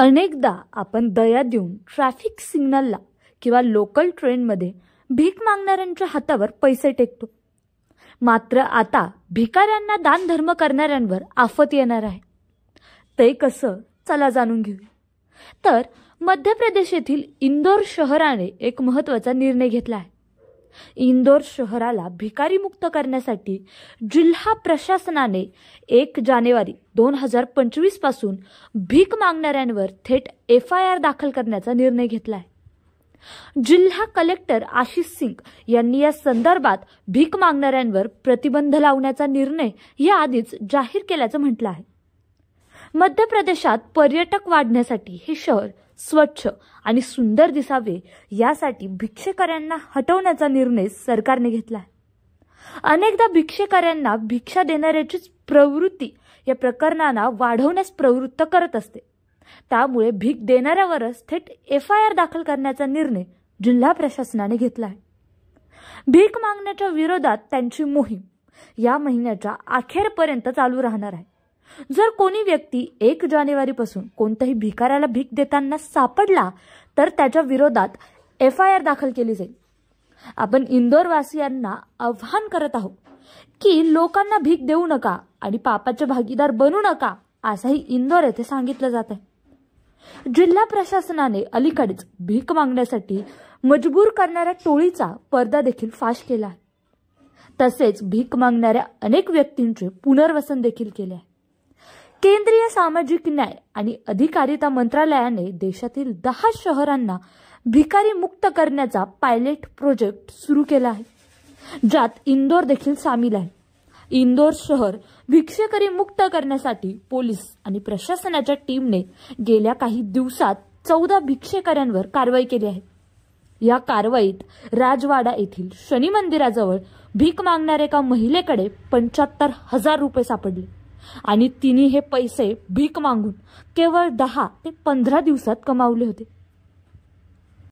अनेकदा आपण दया देऊन ट्रॅफिक सिग्नलला किंवा लोकल ट्रेनमध्ये भीक मागणाऱ्यांच्या हातावर पैसे टेकतो. मात्र आता भिकाऱ्यांना दान धर्म करणाऱ्यांवर आफत येणार आहे. ते कसं, चला जाणून घेऊ. तर मध्य प्रदेश येथील इंदोर शहराने एक महत्त्वाचा निर्णय घेतला आहे. इंदोर शहराला भिकारी मुक्त करण्यासाठी जिल्हा प्रशासनाने 1 जानेवारी 2025 पासून भीक मागणाऱ्यांवर थेट FIR दाखल करण्याचा निर्णय घेतला आहे. जिल्हा कलेक्टर आशिष सिंग यांनी या संदर्भात भीक मागणाऱ्यांवर प्रतिबंध लावण्याचा निर्णय याआधीच जाहीर केल्याचं म्हटलं आहे. मध्य प्रदेशात पर्यटक वाढण्यासाठी हे शहर स्वच्छ आणि सुंदर दिसावे यासाठी भिक्षेकऱ्यांना हटवण्याचा निर्णय सरकारने घेतला आहे. अनेकदा भिक्षेकऱ्यांना भिक्षा देणाऱ्याची प्रवृत्ती या प्रकरणांना वाढवण्यास प्रवृत्त करत असते. त्यामुळे भीक देणाऱ्यावरच थेट FIR दाखल करण्याचा निर्णय जिल्हा प्रशासनाने घेतला आहे. भीक मागण्याच्या विरोधात त्यांची मोहीम या महिन्याच्या अखेरपर्यंत चालू राहणार आहे. जर कोणी व्यक्ती 1 जानेवारीपासून कोणत्याही भिकाऱ्याला भीक देताना सापडला तर त्याच्या विरोधात FIR दाखल केली जाईल. आपण इंदोरवासियांना आवाहन करत आहोत की लोकांना भीक देऊ नका आणि पापाचे भागीदार बनू नका, असंही इंदोर येथे सांगितलं जात आहे. जिल्हा प्रशासनाने अलीकडेच भीक मागण्यासाठी मजबूर करणाऱ्या टोळीचा पडदा देखील फाश केला आहे. तसेच भीक मागणाऱ्या अनेक व्यक्तींचे पुनर्वसन देखील केले आहे. केंद्रीय सामाजिक न्याय आणि अधिकारिता मंत्रालयाने देशातील 10 शहरांना भिकारी मुक्त करण्याचा पायलट प्रोजेक्ट सुरू केला आहे, ज्यात इंदोर देखील सामील आहे. इंदोर शहर भिक्षेकरी मुक्त करण्यासाठी पोलीस आणि प्रशासनाच्या टीमने गेल्या काही दिवसात 14 भिक्षेकऱ्यांवर कारवाई केली आहे. या कारवाईत राजवाडा येथील शनी मंदिराजवळ भीक मागणाऱ्या एका महिलेकडे 75,000 रुपये सापडले आणि तिने हे पैसे भीक मागून केवळ 10 ते 15 दिवसात कमावले होते.